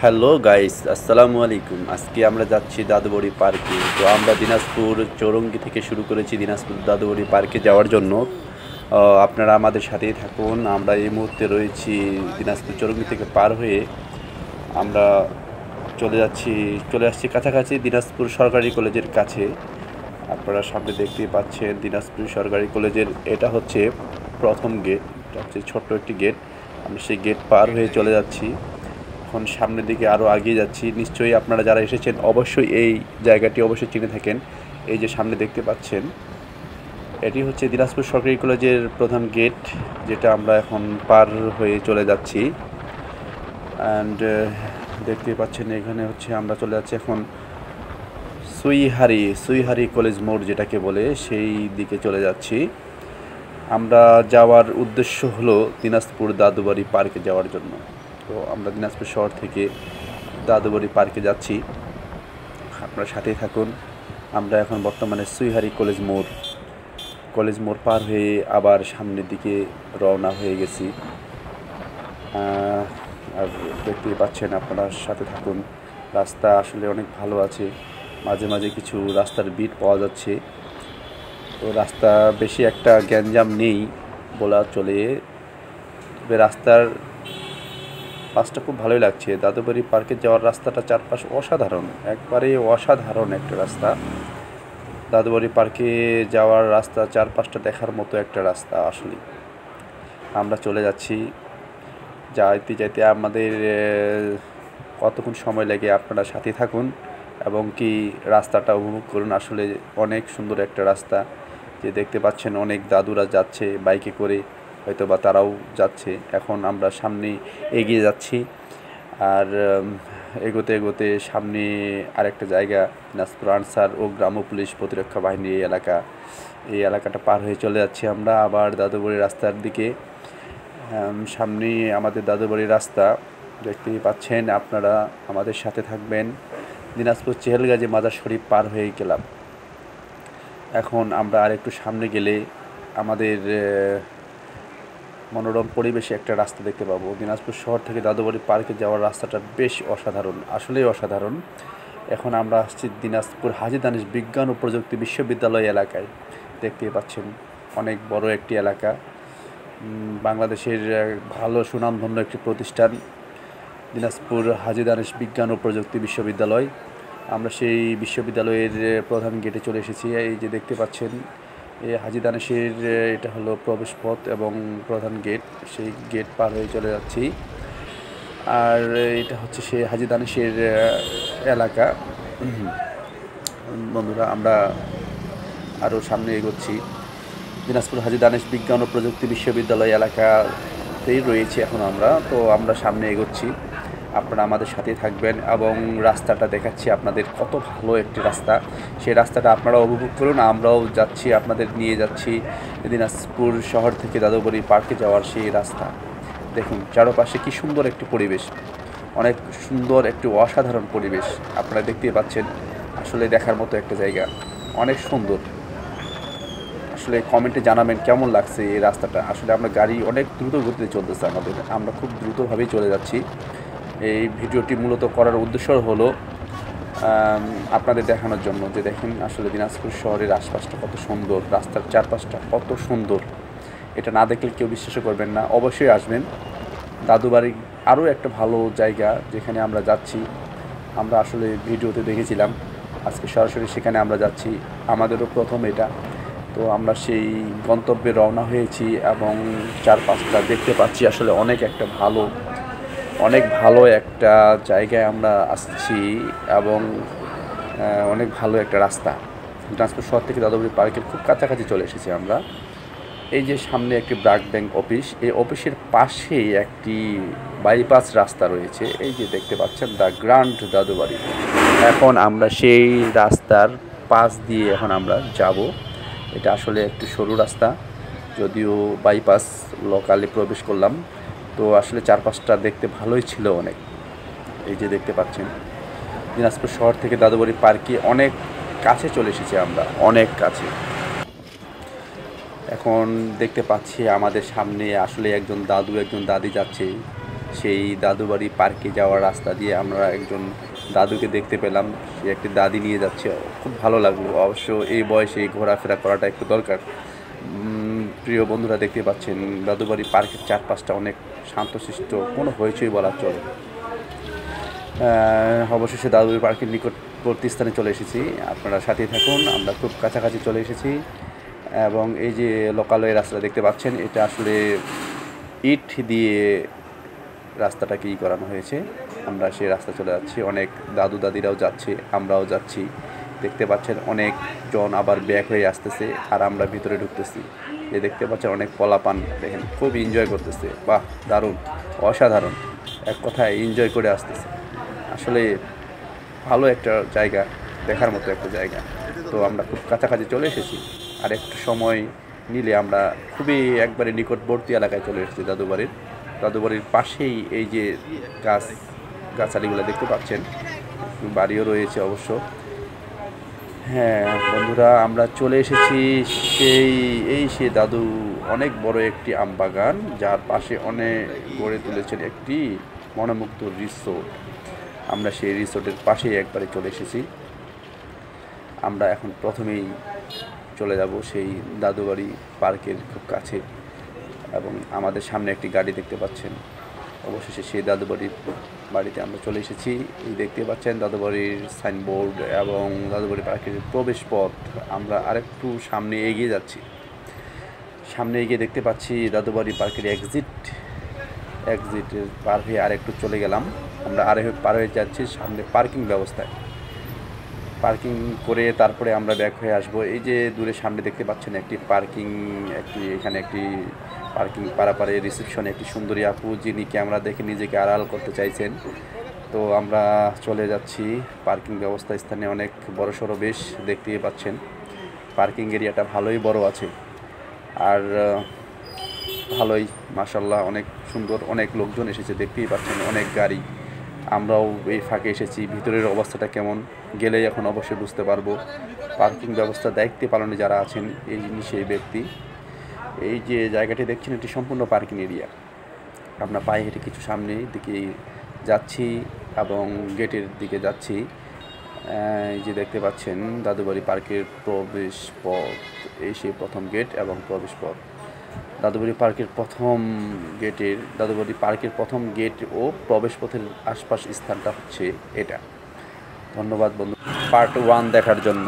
Hello guys, আসসালামু আলাইকুম। আজকে আমরা যাচ্ছি দাদুবড়ি পার্কে। তো আমরা দিনাজপুর চৌরঙ্গি থেকে শুরু করেছি দিনাজপুর দাদুবড়ি পার্কে যাওয়ার জন্য। আপনারা আমাদের সাথেই থাকুন। আমরা এই মুহূর্তে রয়েছি দিনাজপুর চৌরঙ্গি থেকে পার হয়ে আমরা চলে আসছি কাছাকাছি দিনাজপুর সরকারি কলেজের কাছে। আপনারা সামনে দেখতেই পাচ্ছেন দিনাজপুর সরকারি কলেজের এটা হচ্ছে প্রথম গেট। এটা হচ্ছে ছোট্ট একটি গেট। আমরা সেই গেট পার হয়ে চলে যাচ্ছি। এখন সামনের দিকে আরও এগিয়ে যাচ্ছি। নিশ্চয়ই আপনারা যারা এসেছেন অবশ্যই এই জায়গাটি অবশ্যই চিনে থাকেন। এই যে সামনে দেখতে পাচ্ছেন, এটি হচ্ছে দিনাজপুর সরকারি কলেজের প্রধান গেট, যেটা আমরা এখন পার হয়ে চলে যাচ্ছি। অ্যান্ড দেখতে পাচ্ছেন এখানে হচ্ছে আমরা চলে যাচ্ছি এখন সুইহারি কলেজ মোড় যেটাকে বলে, সেই দিকে চলে যাচ্ছি। আমরা যাওয়ার উদ্দেশ্য হলো দিনাজপুর দাদুবাড়ি পার্কে যাওয়ার জন্য। তো আমরা দিনাজপুর শহর থেকে দাদুবাড়ি পার্কে যাচ্ছি। আপনারা সাথেই থাকুন। আমরা এখন বর্তমানে সুইহারি কলেজ মোড় পার হয়ে আবার সামনের দিকে রওনা হয়ে গেছি। আর দেখতেই পাচ্ছেন, আপনারা সাথে থাকুন। রাস্তা আসলে অনেক ভালো আছে। মাঝে মাঝে কিছু রাস্তার বিট পাওয়া যাচ্ছে। তো রাস্তা বেশি একটা গ্যাঞ্জাম নেই বলা চলে। তবে রাস্তার পাশটা খুব ভালোই লাগছে। দাদুবাড়ি পার্কে যাওয়ার রাস্তাটা চারপাশ অসাধারণ, একবারে অসাধারণ একটা রাস্তা। দাদুবাড়ি পার্কে যাওয়ার রাস্তা চারপাশটা দেখার মতো একটা রাস্তা আসলে। আমরা চলে যাচ্ছি। যাইতে যাইতে আমাদের কতক্ষণ সময় লাগে আপনারা সাথে থাকুন এবং কি রাস্তাটা উপভোগ করুন। আসলে অনেক সুন্দর একটা রাস্তা। যে দেখতে পাচ্ছেন অনেক দাদুরা যাচ্ছে বাইকে করে, হয়তো বা তারাও যাচ্ছে। এখন আমরা সামনে এগিয়ে যাচ্ছি। আর এগোতে এগোতে সামনে আরেকটা জায়গা, দিনাজপুর আনসার ও গ্রাম্য পুলিশ প্রতিরক্ষা বাহিনীর এই এলাকাটা পার হয়ে চলে যাচ্ছি আমরা আবার দাদুবাড়ির রাস্তার দিকে। সামনে আমাদের দাদুবাড়ির রাস্তা দেখতেই পাচ্ছেন। আপনারা আমাদের সাথে থাকবেন। দিনাজপুর চেহেলগাজী মাজার শরীফ পার হয়ে গেলাম। এখন আমরা আর একটু সামনে গেলে আমাদের মনোরম পরিবেশে একটা রাস্তা দেখতে পাবো। দিনাজপুর শহর থেকে দাদুবাড়ি পার্কে যাওয়ার রাস্তাটা বেশ অসাধারণ, আসলেই অসাধারণ। এখন আমরা আসছি দিনাজপুর হাজী দানেশ বিজ্ঞান ও প্রযুক্তি বিশ্ববিদ্যালয় এলাকায়। দেখতেই পাচ্ছেন অনেক বড় একটি এলাকা। বাংলাদেশের ভালো সুনামধন্য একটি প্রতিষ্ঠান দিনাজপুর হাজী দানেশ বিজ্ঞান ও প্রযুক্তি বিশ্ববিদ্যালয়। আমরা সেই বিশ্ববিদ্যালয়ের প্রধান গেটে চলে এসেছি। এই যে দেখতে পাচ্ছেন, এই হাজী দানেশের এটা হলো প্রবেশ পথ এবং প্রধান গেট। সেই গেট পার হয়ে চলে যাচ্ছি। আর এটা হচ্ছে সেই হাজী দানেশের এলাকা। বন্ধুরা, আমরা আরও সামনে এগোচ্ছি। দিনাজপুর হাজী দানেশ বিজ্ঞান ও প্রযুক্তি বিশ্ববিদ্যালয় এলাকাতেই রয়েছি এখন আমরা। তো আমরা সামনে এগোচ্ছি, আপনারা আমাদের সাথেই থাকবেন এবং রাস্তাটা দেখাচ্ছি আপনাদের। কত ভালো একটি রাস্তা, সেই রাস্তাটা আপনারা উপভোগ করুন। আমরাও যাচ্ছি, আপনাদের নিয়ে যাচ্ছি দিনাজপুর শহর থেকে দাদুবাড়ি পার্কে যাওয়ার সেই রাস্তা। দেখুন চারপাশে কি সুন্দর একটি পরিবেশ, অনেক সুন্দর একটি অসাধারণ পরিবেশ আপনারা দেখতেই পাচ্ছেন। আসলে দেখার মতো একটা জায়গা, অনেক সুন্দর। আসলে কমেন্টে জানাবেন কেমন লাগছে এই রাস্তাটা। আসলে আমরা গাড়ি অনেক দ্রুত গতিতে চলতেছে আমরা খুব দ্রুতভাবেই চলে যাচ্ছি। এই ভিডিওটি মূলত করার উদ্দেশ্য হলো আপনাদের দেখানোর জন্য যে দেখেন আসলে দিনাজপুর শহরের আশপাশটা কত সুন্দর, রাস্তার চারপাশটা কত সুন্দর। এটা না দেখলে কেউ বিশ্বাস করবেন না, অবশ্যই আসবেন। দাদুবাড়ি আরও একটা ভালো জায়গা যেখানে আমরা যাচ্ছি। আমরা আসলে ভিডিওতে দেখেছিলাম, আজকে সরাসরি সেখানে আমরা যাচ্ছি। আমাদেরও প্রথম এটা। তো আমরা সেই গন্তব্যে রওনা হয়েছি এবং চারপাশটা দেখতে পাচ্ছি। আসলে অনেক ভালো একটা জায়গায় আমরা আসছি এবং অনেক ভালো একটা রাস্তা। দিনাজপুর শহর থেকে দাদুবাড়ি পার্কের খুব কাছাকাছি চলে এসেছি আমরা। এই যে সামনে একটি ব্র্যাক ব্যাংক অফিস, এই অফিসের পাশেই একটি বাইপাস রাস্তা রয়েছে। এই যে দেখতে পাচ্ছেন দ্য গ্র্যান্ড দাদুবাড়ি। এখন আমরা সেই রাস্তার পাশ দিয়ে এখন আমরা যাব। এটা আসলে একটু সরু রাস্তা, যদিও বাইপাস লোকালে প্রবেশ করলাম। তো আসলে চারপাশটা দেখতে ভালোই ছিল অনেক। এই যে দেখতে পাচ্ছেন দিনাজপুর শহর থেকে দাদুবাড়ি পার্কে অনেক কাছে চলে এসেছি আমরা, অনেক কাছে। এখন দেখতে পাচ্ছি আমাদের সামনে আসলে একজন দাদু একজন দাদি যাচ্ছে। সেই দাদুবাড়ি পার্কে যাওয়ার রাস্তা দিয়ে আমরা একজন দাদুকে দেখতে পেলাম। সে একটি দাদি নিয়ে যাচ্ছে, খুব ভালো লাগলো। অবশ্য এই বয়সে ঘোরাফেরা করাটা একটু দরকার। প্রিয় বন্ধুরা, দেখতে পাচ্ছেন দাদুবাড়ি পার্কের চারপাশটা অনেক শান্তশিষ্ট, কোনো হইচই বলা চলে। অবশেষে দাদুবাড়ি পার্কের নিকটবর্তী স্থানে চলে এসেছি। আপনারা সাথেই থাকুন, আমরা খুব কাছাকাছি চলে এসেছি। এবং এই যে লোকালয় রাস্তাটা দেখতে পাচ্ছেন, এটা আসলে ইট দিয়ে রাস্তাটাকে করানো হয়েছে। আমরা সেই রাস্তা চলে যাচ্ছি, অনেক দাদু দাদিরাও যাচ্ছে, আমরাও যাচ্ছি। দেখতে পাচ্ছেন অনেকজন আবার ব্যাক হয়ে আসতেছে, আর আমরা ভিতরে ঢুকতেছি। যে দেখতে পাচ্ছেন অনেক পোলাপান, দেখেন খুব এনজয় করতেছে। বাহ, দারুণ, অসাধারণ, এক কথায় এনজয় করে আসতেছে। আসলে ভালো একটা জায়গা, দেখার মতো একটা জায়গা। তো আমরা খুব কাছাকাছি চলে এসেছি, আর একটু সময় নিলে আমরা খুবই একবারে নিকটবর্তী এলাকায় চলে এসেছি। দাদুবাড়ির পাশেই এই যে গাছালিগুলো দেখতে পাচ্ছেন, বাড়িও রয়েছে অবশ্য। হ্যাঁ বন্ধুরা, আমরা চলে এসেছি সেই দাদু অনেক বড় একটি আম বাগান, যার পাশে অনেক গড়ে তুলেছেন একটি মনোমুগ্ধ রিসোর্ট। আমরা সেই রিসোর্টের পাশেই একবারে চলে এসেছি। আমরা এখন প্রথমেই চলে যাব সেই দাদুবাড়ি পার্কের খুব কাছে, এবং আমাদের সামনে একটি গাড়ি দেখতে পাচ্ছেন। অবশেষে সেই বাড়িতে আমরা চলে এসেছি। এই দেখতে পাচ্ছেন দাদুবাড়ির সাইনবোর্ড এবং দাদুবাড়ি পার্কের প্রবেশ পথ। আমরা আরেকটু সামনে এগিয়ে যাচ্ছি। সামনে এগিয়ে দেখতে পাচ্ছি দাদুবাড়ি পার্কের এক্সিটের পার হয়ে আরেকটু চলে গেলাম। আমরা পার হয়ে যাচ্ছি সামনে পার্কিং ব্যবস্থায়। পার্কিং করে তারপরে আমরা ব্যাক হয়ে আসব। এই যে দূরে সামনে দেখতে পাচ্ছেন এখানে একটি পার্কিং পারাপারে রিসেপশনে একটি সুন্দরী আপু, যিনি ক্যামেরা দেখে নিজেকে আড়াল করতে চাইছেন। তো আমরা চলে যাচ্ছি। পার্কিং ব্যবস্থা স্থানে অনেক বড়সড়, বেশ দেখতেই পাচ্ছেন পার্কিং এরিয়াটা ভালোই বড় আছে, আর ভালোই মাশাআল্লাহ, অনেক সুন্দর। অনেক লোকজন এসেছে, দেখতেই পাচ্ছেন অনেক গাড়ি। আমরাও এই ফাঁকে এসেছি। ভিতরের অবস্থাটা কেমন গেলেই এখন অবশ্যই বুঝতে পারবো। পার্কিং ব্যবস্থা দায়িত্বে পালনে যারা আছেন সেই ব্যক্তি। এই যে জায়গাটি দেখছেন, এটি সম্পূর্ণ পার্কিং এরিয়া। আমরা পায়ে হেঁটে কিছু সামনের দিকে যাচ্ছি এবং গেটের দিকে যাচ্ছি। এই যে দেখতে পাচ্ছেন দাদুবাড়ি পার্কের প্রবেশ পথ, এই সেই প্রথম গেট এবং প্রবেশ পথ। দাদুবাড়ি পার্কের প্রথম গেট ও প্রবেশ পথের আশপাশ স্থানটা হচ্ছে এটা। ধন্যবাদ বন্ধু পার্ট 1 দেখার জন্য।